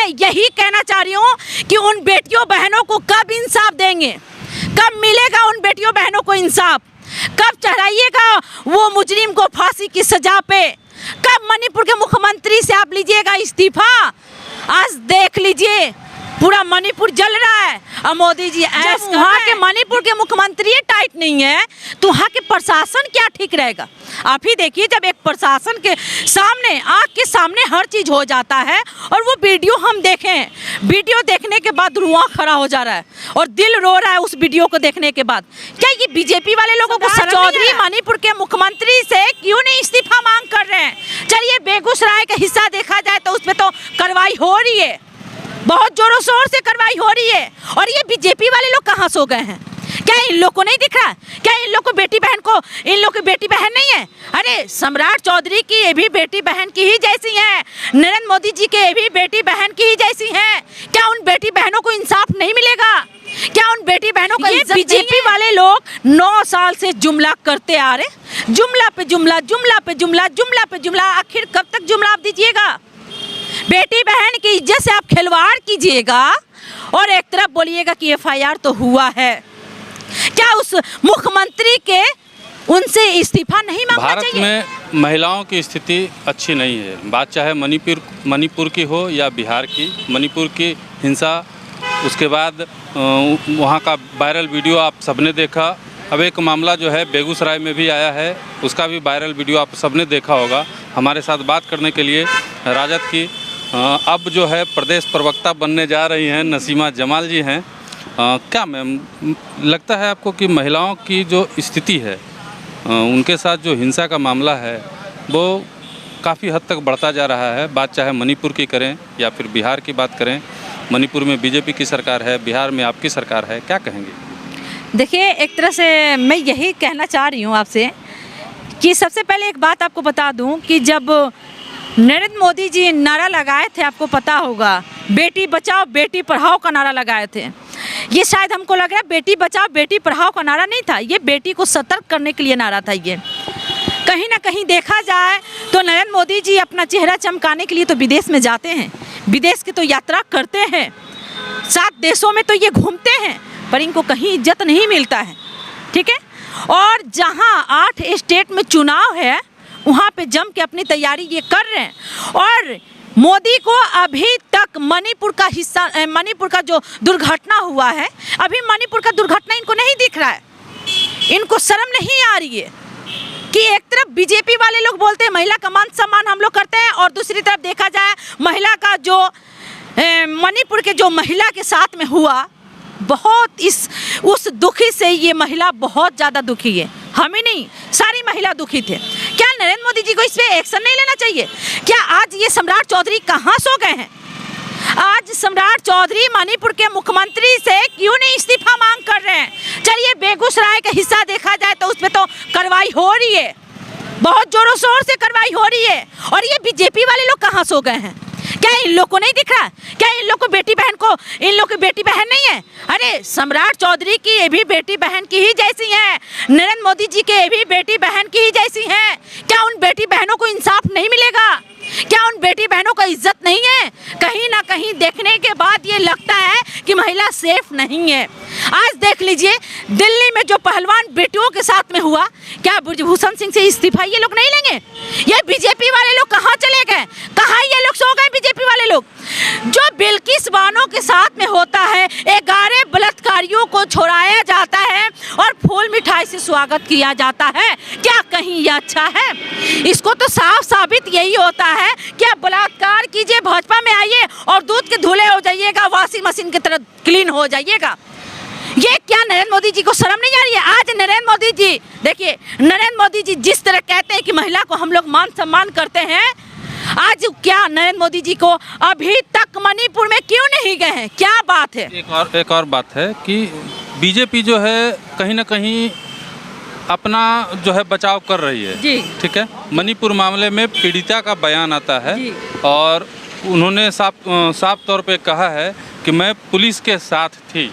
यही कहना चाह रही हूँ कि उन बेटियों बहनों को कब इंसाफ देंगे, कब मिलेगा उन बेटियों बहनों को इंसाफ, कब चढ़ाइएगा वो मुजरिम को फांसी की सजा पे, कब मणिपुर के मुख्यमंत्री से आप लीजिएगा इस्तीफा। आज देख लीजिए पूरा मणिपुर जल रहा है और मोदी जी वहाँ के मणिपुर के मुख्यमंत्री टाइट नहीं है तो वहाँ के प्रशासन क्या ठीक रहेगा। आप ही देखिए जब एक प्रशासन के सामने आँख के सामने हर चीज़ हो जाता है और वो वीडियो हम देखें, वीडियो देखने के बाद रुआं खड़ा हो जा रहा है और दिल रो रहा है उस वीडियो को देखने के बाद। क्या ये बीजेपी वाले लोगों को चौधरी मणिपुर के मुख्यमंत्री से क्यों नहीं इस्तीफा मांग कर रहे हैं? चलिए बेगूसराय का हिस्सा देखा जाए तो उसमें तो कार्रवाई हो रही है, बहुत जोरों शोर से कार्रवाई हो रही है और ये बीजेपी वाले लोग कहाँ सो गए हैं? क्या इन लोग को नहीं दिख रहा? क्या इन लोग को बेटी बहन को, इन लोग की बेटी बहन नहीं है? अरे सम्राट चौधरी की ये भी बेटी बहन की ही जैसी है, नरेंद्र मोदी जी के ये भी बेटी बहन की ही जैसी है। क्या उन बेटी बहनों को इंसाफ नहीं मिलेगा? क्या उन बेटी बहनों को? ये बीजेपी वाले लोग 9 साल से जुमला करते आ रहे, जुमला पे जुमला, जुमला पे जुमला, जुमला पे जुमला, आखिर कब तक जुमला आप दीजिएगा? बेटी बहन की इज्जत से आप खिलवाड़ कीजिएगा और एक तरफ बोलिएगा कि एफआईआर तो हुआ है। क्या उस मुख्यमंत्री के उनसे इस्तीफा नहीं मांगना चाहिए? भारत में महिलाओं की स्थिति अच्छी नहीं है, बात चाहे मणिपुर की हो या बिहार की। मणिपुर की हिंसा, उसके बाद वहाँ का वायरल वीडियो आप सबने देखा। अब एक मामला जो है बेगूसराय में भी आया है, उसका भी वायरल वीडियो आप सबने देखा होगा। हमारे साथ बात करने के लिए राजद की अब जो है प्रदेश प्रवक्ता बनने जा रही हैं नसीमा जमाल जी हैं। क्या मैम लगता है आपको कि महिलाओं की जो स्थिति है, उनके साथ जो हिंसा का मामला है वो काफ़ी हद तक बढ़ता जा रहा है? बात चाहे मणिपुर की करें या फिर बिहार की बात करें, मणिपुर में बीजेपी की सरकार है, बिहार में आपकी सरकार है, क्या कहेंगे? देखिए एक तरह से मैं यही कहना चाह रही हूँ आपसे कि सबसे पहले एक बात आपको बता दूँ कि जब नरेंद्र मोदी जी नारा लगाए थे, आपको पता होगा, बेटी बचाओ बेटी पढ़ाओ का नारा लगाए थे। ये शायद हमको लग रहा है बेटी बचाओ बेटी पढ़ाओ का नारा नहीं था, ये बेटी को सतर्क करने के लिए नारा था। ये कहीं ना कहीं देखा जाए तो नरेंद्र मोदी जी अपना चेहरा चमकाने के लिए तो विदेश में जाते हैं, विदेश की तो यात्रा करते हैं, 7 देशों में तो ये घूमते हैं, पर इनको कहीं इज्जत नहीं मिलता है, ठीक है। और जहाँ 8 स्टेट में चुनाव है वहाँ पे जम के अपनी तैयारी ये कर रहे हैं। और मोदी को अभी तक मणिपुर का हिस्सा, मणिपुर का जो दुर्घटना हुआ है, अभी मणिपुर का दुर्घटना इनको नहीं दिख रहा है, इनको शर्म नहीं आ रही है कि एक तरफ बीजेपी वाले लोग बोलते हैं महिला का मान सम्मान हम लोग करते हैं और दूसरी तरफ देखा जाए महिला का जो मणिपुर के जो महिला के साथ में हुआ, बहुत उस दुखी से ये महिला बहुत ज़्यादा दुखी है। हम ही नहीं, सारी महिला दुखी थे। क्या नरेंद्र मोदी जी को इस पे एक्शन नहीं लेना चाहिए? क्या आज ये सम्राट चौधरी कहाँ सो गए हैं? आज सम्राट चौधरी मणिपुर के मुख्यमंत्री से क्यों नहीं इस्तीफा मांग कर रहे हैं? चलिए बेगूसराय का हिस्सा देखा जाए तो उसमें तो कार्रवाई हो रही है, बहुत जोरों शोर से कार्रवाई हो रही है और ये बीजेपी वाले लोग कहाँ सो गए हैं? क्या इन लोग को नहीं दिख रहा? क्या इन लोग को बेटी बहन को, इन लोग की बेटी बहन नहीं है? अरे सम्राट चौधरी की ये भी बेटी बहन की ही जैसी है, नरेंद्र मोदी जी के ये भी बेटी बहन की ही जैसी है। क्या उन बेटी बहनों को इंसाफ नहीं मिलेगा? क्या उन बेटी बहनों को इज्जत नहीं है? कहीं ना कहीं देखने के बाद ये लगता है कि महिला सेफ नहीं है। आज देख लीजिए दिल्ली में जो पहलवान बेटियों के साथ में हुआ, क्या ब्रजभूषण सिंह से इस्तीफा ये लोग नहीं लेंगे? ये बीजेपी वाले लोग कहाँ चले गए? कहाँ ये लोग सो गए बीजेपी वाले लोग? जो बिल्किस बानो के साथ में होता है, 11 बलात्कारियों को छोड़ाया जाता है और फूल मिठाई से स्वागत किया जाता है, क्या कहीं ये अच्छा है? इसको तो साफ साबित यही होता है कि आप बलात्कार कीजिए, भाजपा में आइए और दूध के धुले हो जाइएगा, वॉशिंग मशीन की तरह क्लीन हो जाइएगा। ये क्या नरेंद्र मोदी जी को शर्म नहीं आ रही है? आज नरेंद्र मोदी जी देखिए, नरेंद्र मोदी जी जिस तरह कहते हैं कि महिला को हम लोग मान सम्मान करते हैं, आज क्या नरेंद्र मोदी जी को अभी तक मणिपुर में क्यों नहीं गए हैं? क्या बात है? एक और बात है कि बीजेपी जो है कहीं ना कहीं अपना जो है बचाव कर रही है जी, ठीक है। मणिपुर मामले में पीड़िता का बयान आता है और उन्होंने साफ तौर पे कहा है कि मैं पुलिस के साथ थी,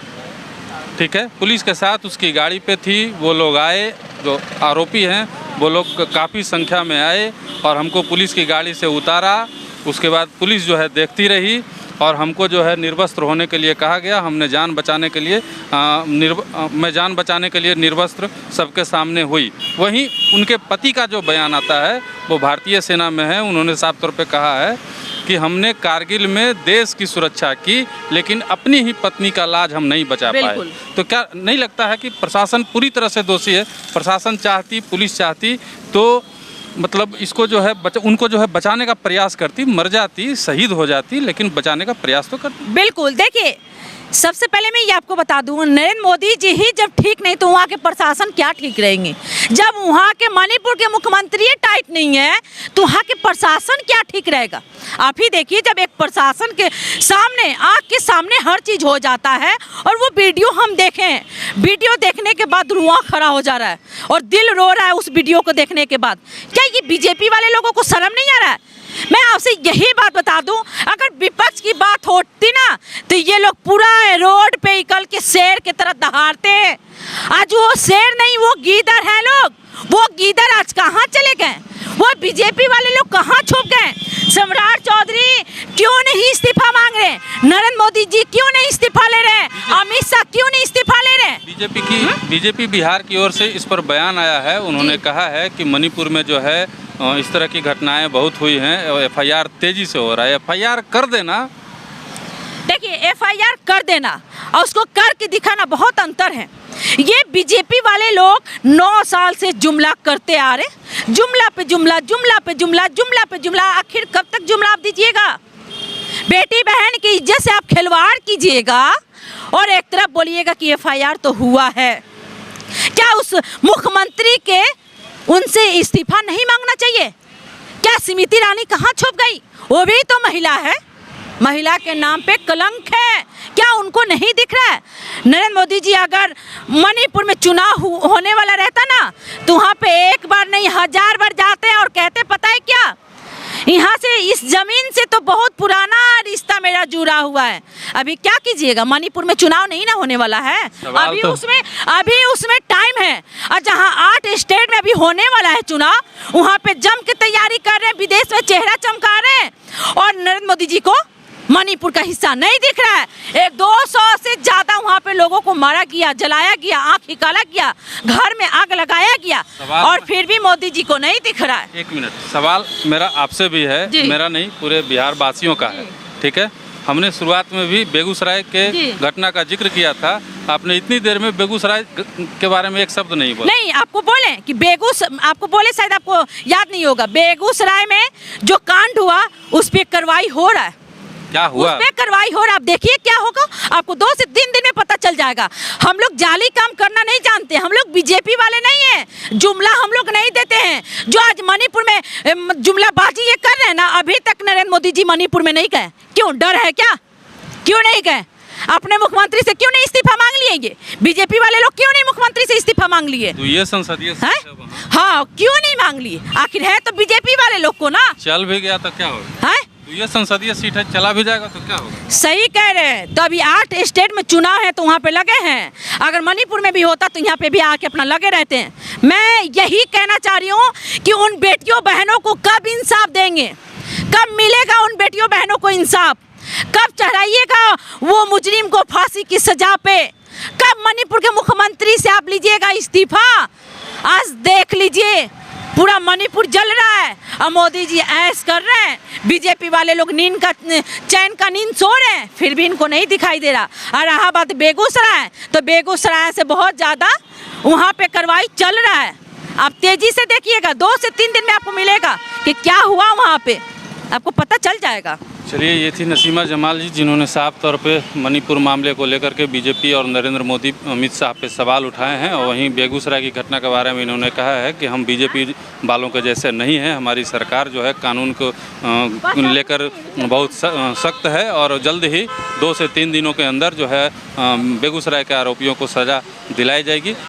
ठीक है, पुलिस के साथ उसकी गाड़ी पे थी। वो लोग आए, जो आरोपी हैं वो लोग काफ़ी संख्या में आए और हमको पुलिस की गाड़ी से उतारा। उसके बाद पुलिस जो है देखती रही और हमको जो है निर्वस्त्र होने के लिए कहा गया। हमने जान बचाने के लिए मैं जान बचाने के लिए निर्वस्त्र सबके सामने हुई। वहीं उनके पति का जो बयान आता है वो भारतीय सेना में है। उन्होंने साफ तौर पे कहा है कि हमने कारगिल में देश की सुरक्षा की, लेकिन अपनी ही पत्नी का लाज हम नहीं बचा पाए। तो क्या नहीं लगता है कि प्रशासन पूरी तरह से दोषी है? प्रशासन चाहती, पुलिस चाहती तो मतलब इसको जो है उनको जो है बचाने का प्रयास करती, मर जाती, शहीद हो जाती, लेकिन बचाने का प्रयास तो करती। बिल्कुल, देखिए सबसे पहले मैं ये आपको बता दूं, नरेंद्र मोदी जी ही जब ठीक नहीं तो वहाँ के प्रशासन क्या ठीक रहेंगे? जब वहाँ के मणिपुर के मुख्यमंत्री टाइट नहीं है तो वहाँ के प्रशासन क्या ठीक रहेगा? आप ही देखिए, जब एक प्रशासन के सामने, आँख के सामने हर चीज़ हो जाता है और वो वीडियो हम देखें, वीडियो देखने के बाद रुआं खड़ा हो जा रहा है और दिल रो रहा है उस वीडियो को देखने के बाद। क्या ये बीजेपी वाले लोगों को शर्म नहीं आ रहा है? मैं आपसे यही बात बता दूं, अगर विपक्ष की बात होती ना तो ये लोग पूरा रोड पे निकल के शेर की तरह दहाड़ते हैं। आज वो शेर नहीं, वो गीदड़ है लोग। वो गीदड़ आज कहाँ चले गए? वो बीजेपी वाले लोग कहाँ छुप गए? सम्राट चौधरी क्यों नहीं इस्तीफा मांग रहे? नरेंद्र मोदी जी क्यों नहीं इस्तीफा ले रहे? अमित शाह क्यों नहीं इस्तीफा ले रहे? बीजेपी बिहार की ओर से इस पर बयान आया है। उन्होंने कहा है कि मणिपुर में जो है इस तरह की घटनाएं बहुत हुई हैं, FIR तेजी से हो रहा है। FIR कर देना, देखिए FIR कर देना और उसको करके दिखाना बहुत अंतर है। ये बीजेपी वाले लोग 9 साल से जुमला करते आ रहे, जुमला पे जुमला, जुमला पे जुमला, जुमला पे जुमला। आखिर कब तक जुमला आप दीजिएगा? बेटी बहन की इज्जत से आप खिलवाड़ कीजिएगा और एक तरफ बोलिएगा कि FIR तो हुआ है। क्या उस मुख्यमंत्री के उनसे इस्तीफा नहीं मांगना चाहिए? क्या स्मृति ईरानी कहाँ छुप गई? वो भी तो महिला है, महिला के नाम पे कलंक है। क्या उनको नहीं दिख रहा है? नरेंद्र मोदी जी अगर मणिपुर में चुनाव होने वाला रहता ना तो वहाँ पे एक बार नहीं 1000 बार जाते और कहते पता है क्या, यहाँ से, इस जमीन से तो बहुत पुराना रिश्ता मेरा जुड़ा हुआ है। अभी क्या कीजिएगा, मणिपुर में चुनाव नहीं ना होने वाला है, अभी उसमें टाइम है। और जहाँ 8 स्टेट में अभी होने वाला है चुनाव, वहाँ पे जम के तैयारी कर रहे हैं, विदेश में चेहरा चमका रहे हैं और नरेंद्र मोदी जी को मणिपुर का हिस्सा नहीं दिख रहा है। 200 से ज़्यादा वहाँ पे लोगों को मारा गया, जलाया गया, आँख निकाला गया, घर में आग लगाया गया और फिर भी मोदी जी को नहीं दिख रहा है। एक मिनट, सवाल मेरा आपसे भी है, मेरा नहीं पूरे बिहार वासियों का है, ठीक है? हमने शुरुआत में भी बेगूसराय के घटना का जिक्र किया था। आपने इतनी देर में बेगूसराय के बारे में एक शब्द नहीं बोला। नहीं, आपको बोले कि आपको बोले, शायद आपको याद नहीं होगा, बेगूसराय में जो कांड हुआ उस पर कार्रवाई हो रहा है। क्या हुआ? उसमें कार्रवाई हो रहा है। आप देखिए क्या होगा, आपको 2 से 3 दिन में पता चल जाएगा। हम लोग जाली काम करना नहीं जानते, हम लोग बीजेपी वाले नहीं हैं, जुमला हम लोग नहीं देते हैं। जो आज मणिपुर में जुमलाबाजी ये कर रहे हैं ना, अभी तक नरेंद्र मोदी जी मणिपुर में नहीं गए। क्यों, डर है क्या? क्यों नहीं गए? अपने मुख्यमंत्री से क्यों नहीं इस्तीफा मांग लिए? ये बीजेपी वाले लोग क्यों नहीं मुख्यमंत्री से इस्तीफा मांग लिए? तो ये संसदीय सीट है, हाँ, क्यों नहीं मांग लिए? आखिर है तो बीजेपी वाले लोग को ना। चल भी गया तो क्या होगा? तो ये संसदीय सीट है, चला भी जाएगा तो क्या होगा? सही कह रहे हैं। तो अभी 8 स्टेट में चुनाव है तो वहाँ पे लगे हैं। अगर मणिपुर में भी होता तो यहाँ पे भी आके अपना लगे रहते हैं। मैं यही कहना चाह रही हूँ कि उन बेटियों बहनों को कब इंसाफ देंगे? कब मिलेगा उन बेटियों बहनों को इंसाफ? कब चढ़ाइएगा वो मुजरिम को फांसी की सजा पे? कब मणिपुर के मुख्यमंत्री से आप लीजिएगा इस्तीफा? आज देख लीजिए, पूरा मणिपुर जल रहा है और मोदी जी ऐश कर रहे हैं। बीजेपी वाले लोग चैन का नींद सो रहे हैं, फिर भी इनको नहीं दिखाई दे रहा। और रहा बात बेगूसराय, तो बेगूसराय से बहुत ज़्यादा वहाँ पे कार्रवाई चल रहा है। आप तेज़ी से देखिएगा, 2 से 3 दिन में आपको मिलेगा कि क्या हुआ वहाँ पे, आपको पता चल जाएगा। चलिए, ये थी नसीमा जमाल जी, जिन्होंने साफ तौर पे मणिपुर मामले को लेकर के बीजेपी और नरेंद्र मोदी, अमित शाह पे सवाल उठाए हैं। और वहीं बेगूसराय की घटना के बारे में इन्होंने कहा है कि हम बीजेपी वालों के जैसे नहीं हैं, हमारी सरकार जो है कानून को लेकर बहुत सख्त है और जल्द ही 2 से 3 दिनों के अंदर जो है बेगूसराय के आरोपियों को सज़ा दिलाई जाएगी।